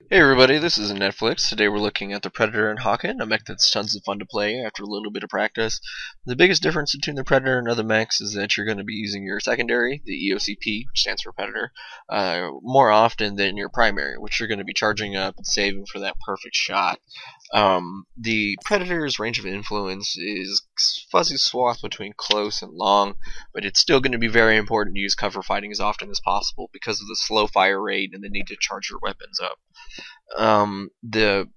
Hey everybody, this is Netflix. Today we're looking at the Predator and Hawken, a mech that's tons of fun to play after a little bit of practice. The biggest difference between the Predator and other mechs is that you're going to be using your secondary, the EOCP, which stands for Predator, more often than your primary, which you're going to be charging up and saving for that perfect shot. The Predator's range of influence is fuzzy swath between close and long, but it's still going to be very important to use cover fighting as often as possible because of the slow fire rate and the need to charge your weapons up. The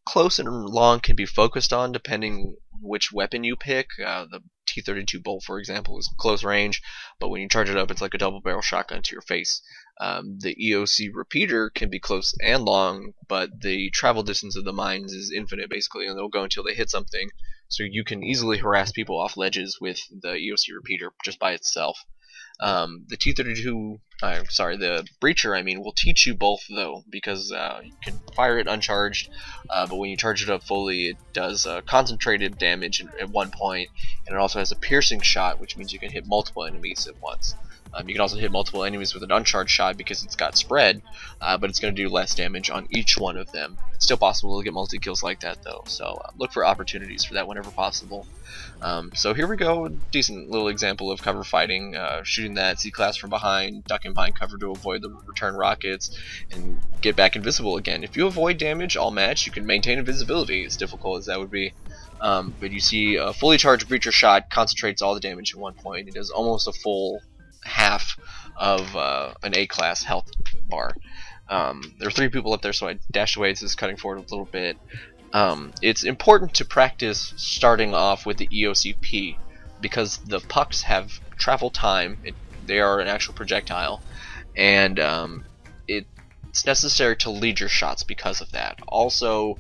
close and long can be focused on depending which weapon you pick. The T-32 bolt, for example, is close range, but when you charge it up, it's like a double barrel shotgun to your face. The EOC repeater can be close and long, but the travel distance of the mines is infinite, basically, and they'll go until they hit something. So you can easily harass people off ledges with the EOC repeater just by itself. The T-32, the Breacher, will teach you both though, because you can fire it uncharged, but when you charge it up fully, it does concentrated damage at one point, and it also has a piercing shot, which means you can hit multiple enemies at once. You can also hit multiple enemies with an uncharged shot because it's got spread, but it's going to do less damage on each one of them. It's still possible to get multi-kills like that though, so look for opportunities for that whenever possible. So here we go, decent little example of cover fighting, shooting that C-class from behind, ducking behind cover to avoid the return rockets, and get back invisible again. If you avoid damage all match, you can maintain invisibility, as difficult as that would be. But you see a fully charged Breacher shot concentrates all the damage at one point. It does almost a full half of an A-class health bar. There are 3 people up there, so I dashed away. This is cutting forward a little bit. It's important to practice starting off with the EOCP because the pucks have travel time. They are an actual projectile, and it's necessary to lead your shots because of that. Also,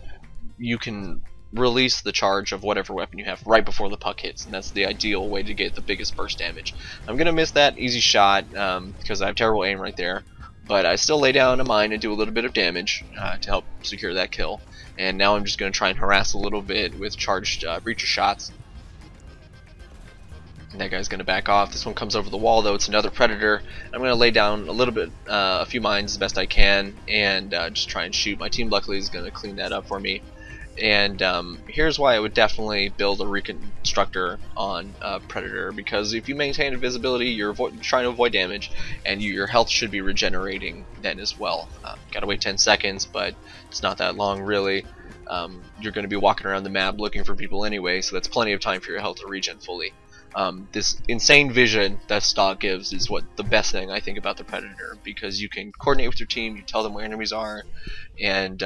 you can release the charge of whatever weapon you have right before the puck hits, and that's the ideal way to get the biggest burst damage. I'm gonna miss that easy shot because I have terrible aim right there, but I still lay down a mine and do a little bit of damage to help secure that kill. And now I'm just gonna try and harass a little bit with charged Breacher shots. And that guy's gonna back off. This one comes over the wall though. It's another Predator. I'm gonna lay down a little bit, a few mines as best I can, and just try and shoot. My team luckily is gonna clean that up for me. And here's why I would definitely build a reconstructor on Predator, because if you maintain invisibility, you're trying to avoid damage, and your health should be regenerating then as well. Gotta wait 10 seconds, but it's not that long really. You're going to be walking around the map looking for people anyway, so that's plenty of time for your health to regen fully. This insane vision that stock gives is what the best thing I think about the Predator, because you can coordinate with your team, you tell them where enemies are, and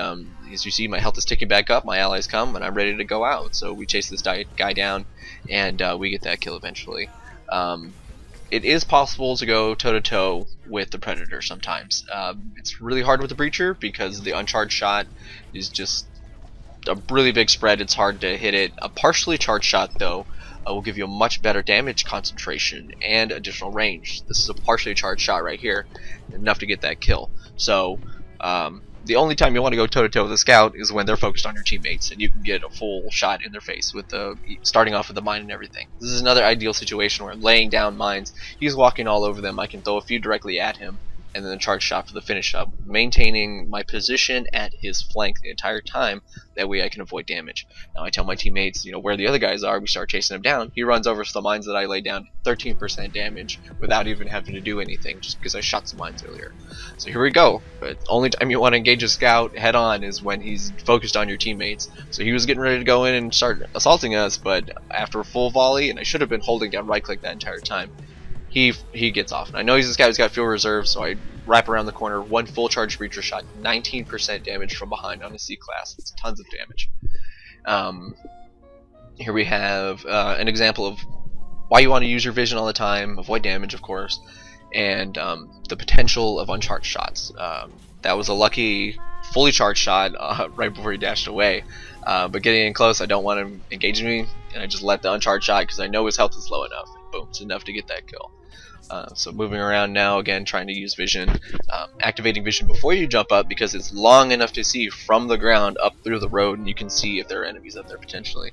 as you see, my health is ticking back up, my allies come, and I'm ready to go out. So we chase this guy down, and we get that kill eventually. It is possible to go toe-to-toe with the Predator sometimes. It's really hard with the Breacher because the uncharged shot is just a really big spread. It's hard to hit it. A partially charged shot, though, will give you a much better damage concentration and additional range. This is a partially charged shot right here, enough to get that kill. So the only time you want to go toe-to-toe with a scout is when they're focused on your teammates, and you can get a full shot in their face with the starting off with the mine and everything. This is another ideal situation where I'm laying down mines, he's walking all over them, I can throw a few directly at him, and then a charge shot for the finish up, maintaining my position at his flank the entire time. That way I can avoid damage. Now I tell my teammates, where the other guys are, we start chasing him down. He runs over to the mines that I laid down, 13% damage without even having to do anything, just because I shot some mines earlier. So here we go. But only time you want to engage a scout head on is when he's focused on your teammates. So he was getting ready to go in and start assaulting us, but after a full volley, and I should have been holding down right click that entire time, he gets off. And I know he's this guy who's got fuel reserves, so I wrap around the corner, one full charge Breacher shot, 19% damage from behind on a C-class. It's tons of damage. Here we have an example of why you want to use your vision all the time, avoid damage of course, and the potential of uncharged shots. That was a lucky fully charged shot right before he dashed away, but getting in close, I don't want him engaging me, and I just let the uncharged shot because I know his health is low enough. Boom, it's enough to get that kill. So moving around now, again, trying to use vision, activating vision before you jump up because it's long enough to see from the ground up through the road, and you can see if there are enemies up there potentially.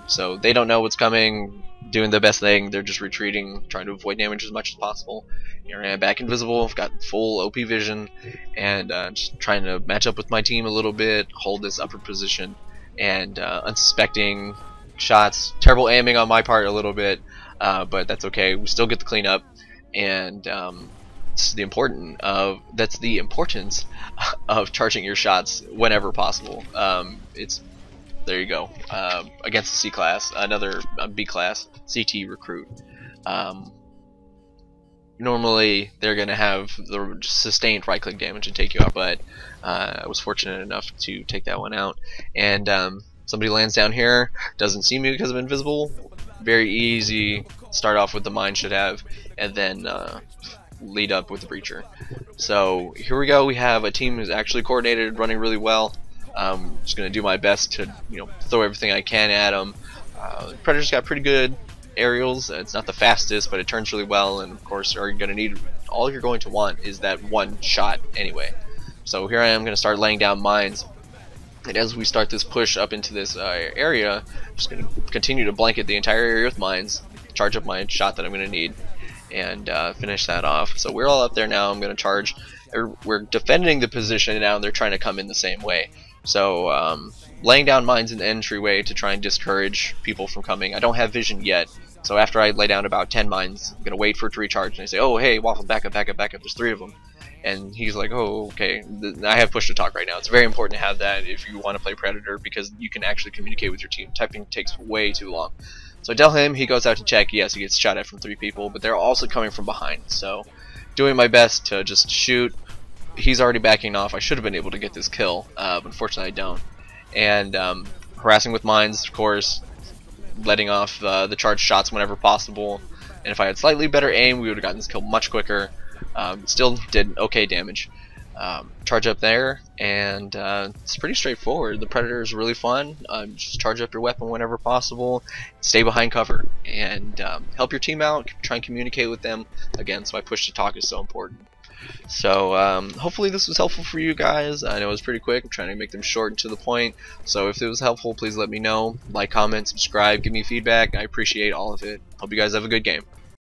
So they don't know what's coming, doing the best thing. They're just retreating, trying to avoid damage as much as possible. Here I am back invisible. I've got full OP vision, and just trying to match up with my team a little bit, hold this upper position, and unsuspecting shots. Terrible aiming on my part a little bit, but that's okay. We still get the cleanup, and that's the importance of charging your shots whenever possible. There you go. Against the C class, another B class CT recruit. Normally they're going to have the sustained right click damage and take you out, but I was fortunate enough to take that one out. And somebody lands down here, doesn't see me because I'm invisible. Very easy. Start off with the mine should have, and then lead up with the breacher. So here we go. We have a team who's actually coordinated, running really well. Just going to do my best to throw everything I can at them. Predator's got pretty good aerials. It's not the fastest, but it turns really well, and of course all you're going to want is that one shot anyway. So here I am going to start laying down mines, and as we start this push up into this area, I'm just going to continue to blanket the entire area with mines, charge up my shot that I'm going to need, and finish that off. So we're all up there now. I'm going to charge. We're defending the position now, and they're trying to come in the same way. So laying down mines in the entryway to try and discourage people from coming. I don't have vision yet, so after I lay down about 10 mines, I'm gonna wait for it to recharge, and I say, "Oh, hey, Waffle, back up, back up, back up." There's 3 of them, and he's like, "Oh, okay." I have push to talk right now. It's very important to have that if you want to play Predator, because you can actually communicate with your team. Typing takes way too long. So I tell him, he goes out to check. Yes, he gets shot at from 3 people, but they're also coming from behind. So doing my best to just shoot. He's already backing off. I should have been able to get this kill, but unfortunately I don't. And harassing with mines, of course, letting off the charged shots whenever possible. And if I had slightly better aim, we would have gotten this kill much quicker. Still did okay damage. Charge up there, and it's pretty straightforward. The Predator is really fun. Just charge up your weapon whenever possible, stay behind cover, and help your team out. Try and communicate with them. Again, that's why push to talk is so important. So hopefully this was helpful for you guys. I know it was pretty quick. I'm trying to make them short and to the point. So if it was helpful, please let me know. Like, comment, subscribe, give me feedback. I appreciate all of it. Hope you guys have a good game.